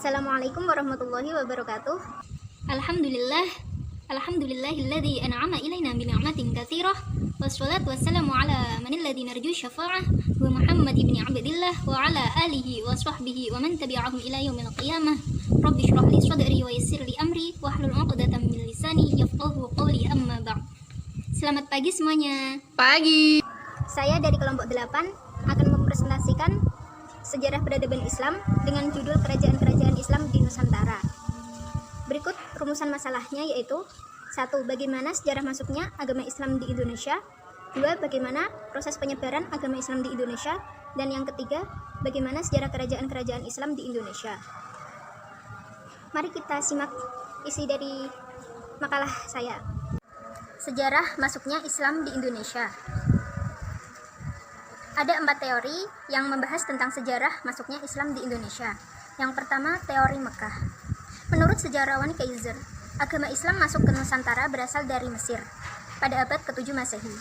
Assalamualaikum warahmatullahi wabarakatuh. Alhamdulillahilladzi an'ama ilaina bi ni'matin katsirah. Wassalatu wassalamu ala manil ladzi narju syafa'ah wa Muhammad ibn Abdillah wa ala alihi wa sahbihi wa man tabi'ahum ila yaumil qiyamah. Rabbi shrah li sadri wa yassir li amri wahlul 'uqdatam min lisani yafqahu qawli, amma ba'd. Selamat pagi semuanya. Pagi. Saya dari kelompok 8 akan mempresentasikan sejarah peradaban Islam dengan judul Kerajaan-Kerajaan Islam di Nusantara. Berikut rumusan masalahnya, yaitu 1. Bagaimana sejarah masuknya agama Islam di Indonesia. 2. Bagaimana proses penyebaran agama Islam di Indonesia. Dan yang ketiga, bagaimana sejarah kerajaan-kerajaan Islam di Indonesia. Mari kita simak isi dari makalah saya. Sejarah masuknya Islam di Indonesia. Ada 4 teori yang membahas tentang sejarah masuknya Islam di Indonesia. Yang pertama, teori Mekah. Menurut sejarawan Kaiser, agama Islam masuk ke Nusantara berasal dari Mesir pada abad ke-7 Masehi.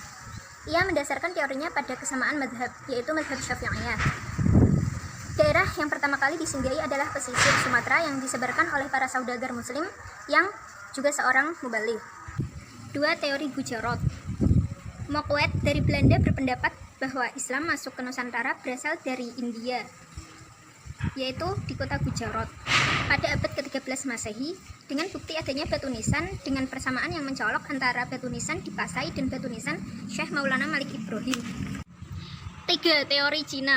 Ia mendasarkan teorinya pada kesamaan madhab, yaitu madhab Syafi'iyah. Daerah yang pertama kali disinggahi adalah pesisir Sumatera yang disebarkan oleh para saudagar muslim yang juga seorang mubaligh. 2. Teori Gujarat. Mokwet dari Belanda berpendapat bahwa Islam masuk ke Nusantara berasal dari India, yaitu di kota Gujarat pada abad ke-13 Masehi, dengan bukti adanya batu nisan dengan persamaan yang mencolok antara batu nisan di Pasai dan batu nisan Syekh Maulana Malik Ibrahim. 3. Teori Cina.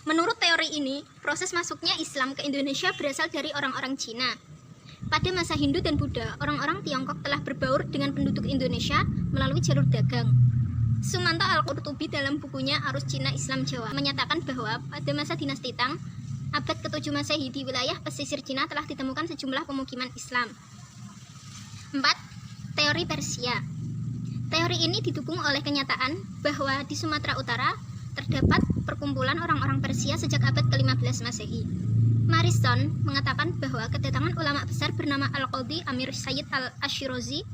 Menurut teori ini, proses masuknya Islam ke Indonesia berasal dari orang-orang Cina. Pada masa Hindu dan Buddha, orang-orang Tiongkok telah berbaur dengan penduduk Indonesia melalui jalur dagang. Sumanto Al-Qurtubi dalam bukunya Arus Cina Islam Jawa menyatakan bahwa pada masa dinasti Tang, abad ke-7 Masehi, di wilayah pesisir Cina telah ditemukan sejumlah pemukiman Islam. 4. Teori Persia. Teori ini didukung oleh kenyataan bahwa di Sumatera Utara terdapat perkumpulan orang-orang Persia sejak abad ke-15 Masehi. Mariston mengatakan bahwa kedatangan ulama besar bernama Al-Qadhi Amir Sayyid Al-Ashirazi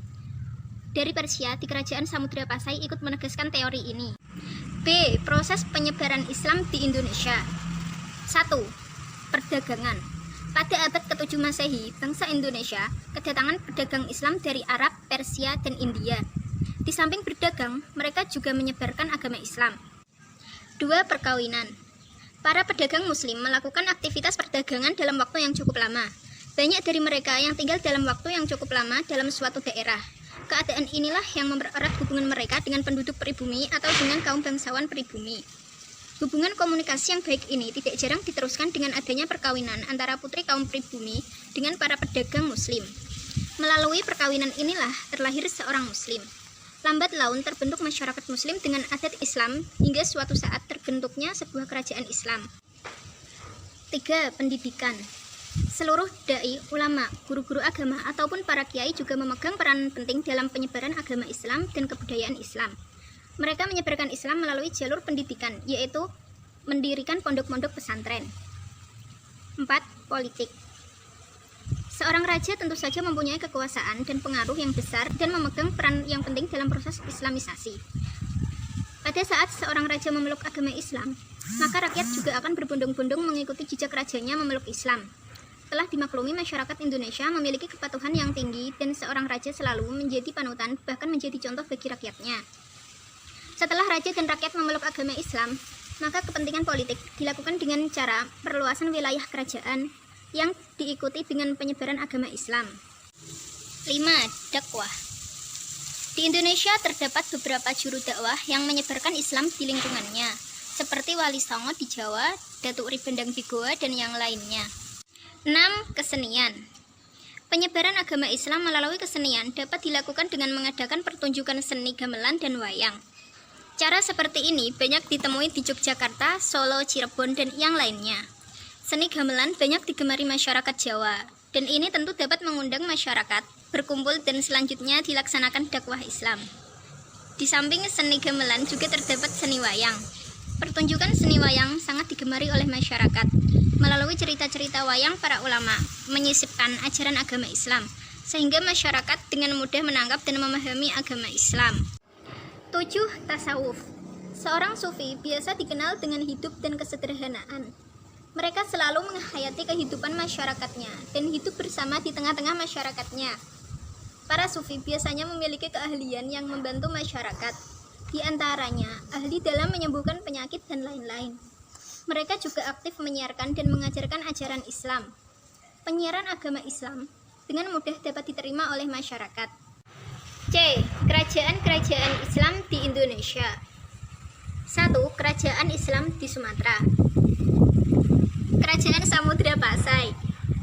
dari Persia di kerajaan Samudra Pasai ikut menegaskan teori ini. B. Proses penyebaran Islam di Indonesia. 1. Perdagangan. Pada abad ke-7 Masehi, bangsa Indonesia kedatangan pedagang Islam dari Arab, Persia, dan India. Di samping berdagang, mereka juga menyebarkan agama Islam. 2. Perkawinan. Para pedagang muslim melakukan aktivitas perdagangan dalam waktu yang cukup lama. Banyak dari mereka yang tinggal dalam waktu yang cukup lama dalam suatu daerah. Keadaan inilah yang mempererat hubungan mereka dengan penduduk pribumi atau dengan kaum bangsawan pribumi. Hubungan komunikasi yang baik ini tidak jarang diteruskan dengan adanya perkawinan antara putri kaum pribumi dengan para pedagang muslim. Melalui perkawinan inilah terlahir seorang muslim. Lambat laun terbentuk masyarakat muslim dengan adat Islam hingga suatu saat terbentuknya sebuah kerajaan Islam. 3. Pendidikan. Seluruh dai, ulama, guru-guru agama, ataupun para kiai juga memegang peran penting dalam penyebaran agama Islam dan kebudayaan Islam. Mereka menyebarkan Islam melalui jalur pendidikan, yaitu mendirikan pondok-pondok pesantren. 4. Politik. Seorang raja tentu saja mempunyai kekuasaan dan pengaruh yang besar dan memegang peran yang penting dalam proses Islamisasi. Pada saat seorang raja memeluk agama Islam, maka rakyat juga akan berbondong-bondong mengikuti jejak rajanya memeluk Islam. Telah dimaklumi, masyarakat Indonesia memiliki kepatuhan yang tinggi dan seorang raja selalu menjadi panutan, bahkan menjadi contoh bagi rakyatnya. Setelah raja dan rakyat memeluk agama Islam, maka kepentingan politik dilakukan dengan cara perluasan wilayah kerajaan yang diikuti dengan penyebaran agama Islam. 5. Dakwah. Di Indonesia terdapat beberapa juru dakwah yang menyebarkan Islam di lingkungannya, seperti Wali Songo di Jawa, Datuk Ribandang di Goa, dan yang lainnya. 6. Kesenian. Penyebaran agama Islam melalui kesenian dapat dilakukan dengan mengadakan pertunjukan seni gamelan dan wayang. Cara seperti ini banyak ditemui di Yogyakarta, Solo, Cirebon, dan yang lainnya. Seni gamelan banyak digemari masyarakat Jawa, dan ini tentu dapat mengundang masyarakat berkumpul dan selanjutnya dilaksanakan dakwah Islam. Di samping seni gamelan juga terdapat seni wayang. Pertunjukan seni wayang sangat digemari oleh masyarakat. Melalui cerita-cerita wayang, para ulama menyisipkan ajaran agama Islam, sehingga masyarakat dengan mudah menangkap dan memahami agama Islam. 7. Tasawuf. Seorang sufi biasa dikenal dengan hidup dan kesederhanaan. Mereka selalu menghayati kehidupan masyarakatnya dan hidup bersama di tengah-tengah masyarakatnya. Para sufi biasanya memiliki keahlian yang membantu masyarakat, di antaranya ahli dalam menyembuhkan penyakit dan lain-lain. Mereka juga aktif menyiarkan dan mengajarkan ajaran Islam. Penyiaran agama Islam dengan mudah dapat diterima oleh masyarakat. C. Kerajaan-kerajaan Islam di Indonesia. 1. Kerajaan Islam di Sumatera. Kerajaan Samudra Pasai.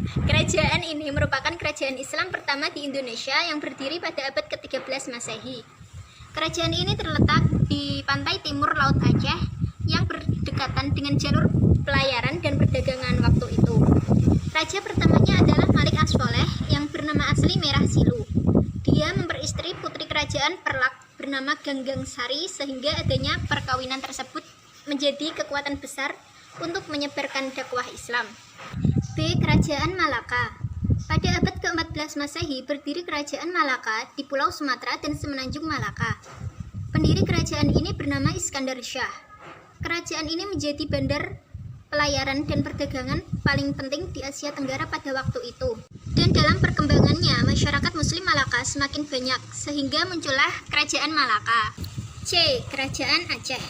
Kerajaan ini merupakan kerajaan Islam pertama di Indonesia yang berdiri pada abad ke-13 Masehi. Kerajaan ini terletak di pantai timur Laut Aceh yang berdekatan dengan jalur pelayaran dan perdagangan waktu itu. Raja pertamanya adalah Malik As-Soleh yang bernama asli Merah Silu. Dia memperistri putri kerajaan Perlak bernama Ganggang Sari sehingga adanya perkawinan tersebut menjadi kekuatan besar untuk menyebarkan dakwah Islam. B. Kerajaan Malaka. Pada abad ke-14 Masehi berdiri Kerajaan Malaka di Pulau Sumatera dan Semenanjung Malaka. Pendiri kerajaan ini bernama Iskandar Shah. Kerajaan ini menjadi bandar pelayaran dan perdagangan paling penting di Asia Tenggara pada waktu itu. Dan dalam perkembangannya, masyarakat Muslim Malaka semakin banyak, sehingga muncullah Kerajaan Malaka. C. Kerajaan Aceh.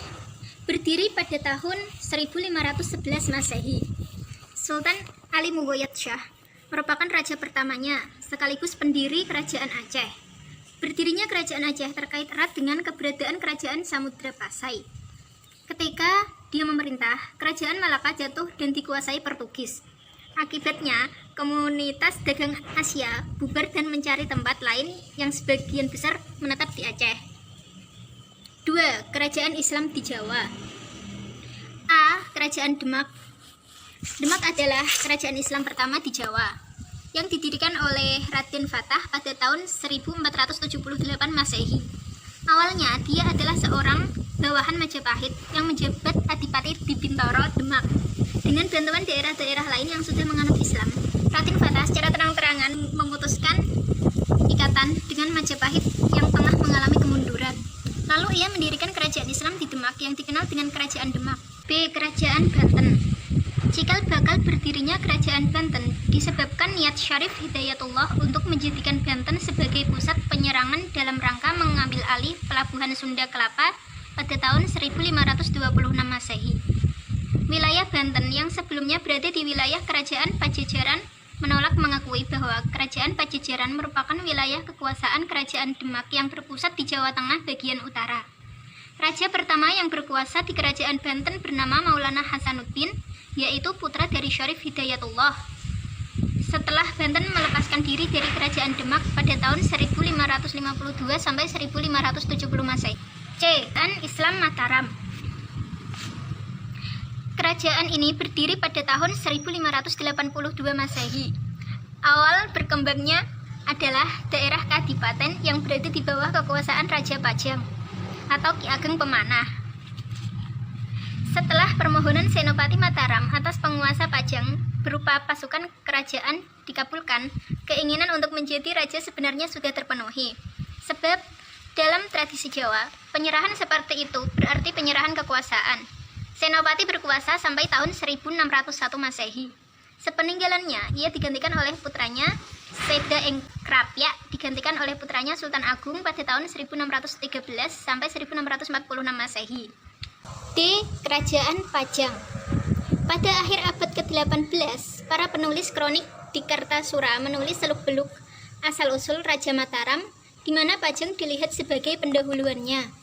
Berdiri pada tahun 1511 Masehi. Sultan Ali Muwayyad Shah merupakan raja pertamanya, sekaligus pendiri Kerajaan Aceh. Berdirinya Kerajaan Aceh terkait erat dengan keberadaan Kerajaan Samudra Pasai. Ketika dia memerintah, Kerajaan Malaka jatuh dan dikuasai Portugis. Akibatnya, komunitas dagang Asia bubar dan mencari tempat lain yang sebagian besar menetap di Aceh. 2. Kerajaan Islam di Jawa. A. Kerajaan Demak. Demak adalah kerajaan Islam pertama di Jawa yang didirikan oleh Raden Fatah pada tahun 1478 Masehi. Awalnya dia adalah seorang bawahan Majapahit yang menjabat Adipati di Bintoro, Demak. Dengan bantuan daerah-daerah lain yang sudah menganut Islam, Raden Fatah secara terang-terangan memutuskan ikatan dengan Majapahit yang tengah mengalami kemunduran. Lalu ia mendirikan kerajaan Islam di Demak yang dikenal dengan Kerajaan Demak. B. Kerajaan Banten. Cikal bakal berdirinya Kerajaan Banten disebabkan niat Syarif Hidayatullah untuk menjadikan Banten sebagai pusat penyerangan dalam rangka mengambil alih pelabuhan Sunda Kelapa pada tahun 1526 Masehi. Wilayah Banten yang sebelumnya berada di wilayah Kerajaan Pajajaran menolak mengakui bahwa Kerajaan Pajajaran merupakan wilayah kekuasaan Kerajaan Demak yang berpusat di Jawa Tengah bagian utara. Raja pertama yang berkuasa di Kerajaan Banten bernama Maulana Hasanuddin, yaitu putra dari Syarif Hidayatullah. Setelah Banten melepaskan diri dari Kerajaan Demak pada tahun 1552 sampai 1570 Masehi. C. Kerajaan Islam Mataram. Kerajaan ini berdiri pada tahun 1582 Masehi. Awal berkembangnya adalah daerah Kadipaten yang berada di bawah kekuasaan Raja Pajang atau Ki Ageng Pemanah. Setelah permohonan Senopati Mataram atas penguasa Pajang berupa pasukan kerajaan dikabulkan, keinginan untuk menjadi raja sebenarnya sudah terpenuhi. Sebab dalam tradisi Jawa, penyerahan seperti itu berarti penyerahan kekuasaan. Senopati berkuasa sampai tahun 1601 Masehi. Sepeninggalannya, ia digantikan oleh putranya Seda Engkrapya, digantikan oleh putranya Sultan Agung pada tahun 1613 sampai 1646 Masehi. D. Kerajaan Pajang. Pada akhir abad ke-18, para penulis kronik di Kartasura menulis seluk-beluk asal-usul Raja Mataram, di mana Pajang dilihat sebagai pendahuluannya.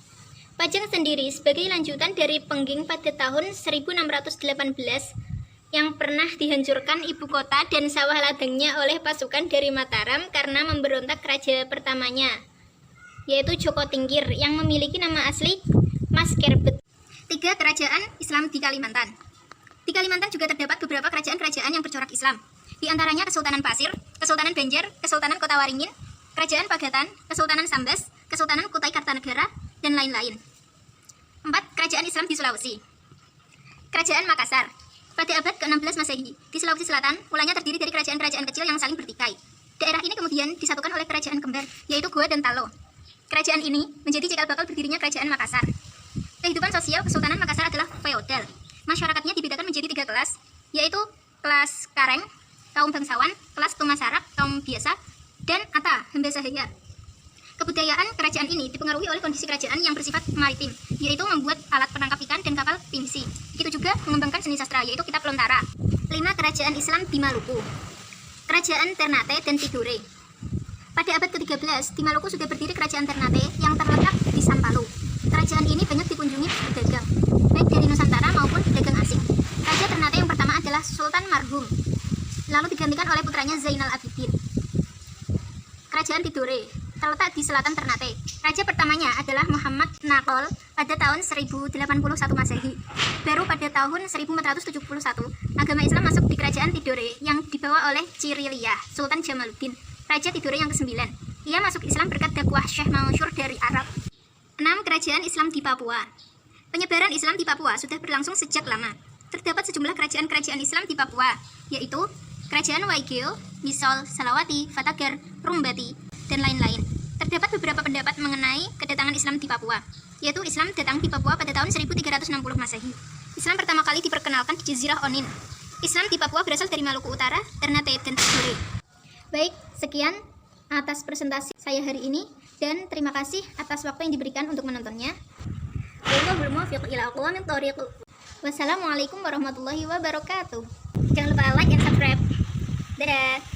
Pajang sendiri sebagai lanjutan dari Pengging pada tahun 1618 yang pernah dihancurkan ibu kota dan sawah ladangnya oleh pasukan dari Mataram karena memberontak raja pertamanya, yaitu Joko Tingkir yang memiliki nama asli Mas Kerbet. 3. Kerajaan Islam di Kalimantan. Di Kalimantan juga terdapat beberapa kerajaan-kerajaan yang bercorak Islam, di antaranya Kesultanan Pasir, Kesultanan Banjar, Kesultanan Kota Waringin, Kerajaan Pagatan, Kesultanan Sambas, Kesultanan Kutai Kartanegara, dan lain-lain. 4. Kerajaan Islam di Sulawesi. Kerajaan Makassar. Pada abad ke-16 Masehi, di Sulawesi Selatan, mulanya terdiri dari kerajaan-kerajaan kecil yang saling bertikai. Daerah ini kemudian disatukan oleh kerajaan kembar, yaitu Goa dan Talo. Kerajaan ini menjadi cikal bakal berdirinya Kerajaan Makassar. Kehidupan sosial Kesultanan Makassar adalah feodal. Masyarakatnya dibedakan menjadi 3 kelas, yaitu kelas Kareng, kaum bangsawan, kelas Tumasarak, kaum biasa, dan Ata, hamba sahaya. Kebudayaan kerajaan ini dipengaruhi oleh kondisi kerajaan yang bersifat maritim, yaitu membuat alat penangkap ikan dan kapal pinisi. Begitu juga mengembangkan seni sastra, yaitu kitab Lontara. 5. Kerajaan Islam di Maluku. Kerajaan Ternate dan Tidore. Pada abad ke-13, di Maluku sudah berdiri kerajaan Ternate yang terletak di Sampalu. Kerajaan ini banyak dikunjungi pedagang, baik dari Nusantara maupun pedagang asing. Raja Ternate yang pertama adalah Sultan Marhum, lalu digantikan oleh putranya Zainal Abidin. Kerajaan Tidore terletak di selatan Ternate. Raja pertamanya adalah Muhammad Naqol pada tahun 1081 Masehi. Baru pada tahun 1471, agama Islam masuk di kerajaan Tidore yang dibawa oleh Ciriliyah, Sultan Jamaluddin, Raja Tidore yang ke-9. Ia masuk Islam berkat dakwah Syekh Mansur dari Arab. 6. Kerajaan Islam di Papua. Penyebaran Islam di Papua sudah berlangsung sejak lama. Terdapat sejumlah kerajaan-kerajaan Islam di Papua, yaitu Kerajaan Waigeo, Misol, Salawati, Fatagar, Rumbati, dan lain-lain. Terdapat beberapa pendapat mengenai kedatangan Islam di Papua, yaitu Islam datang di Papua pada tahun 1360 Masehi. Islam pertama kali diperkenalkan di Jazirah Onin. Islam di Papua berasal dari Maluku Utara, Ternate, dan Tidore. Baik, sekian atas presentasi saya hari ini, dan terima kasih atas waktu yang diberikan untuk menontonnya. Wassalamualaikum warahmatullahi wabarakatuh. Jangan lupa like dan subscribe. Dadah.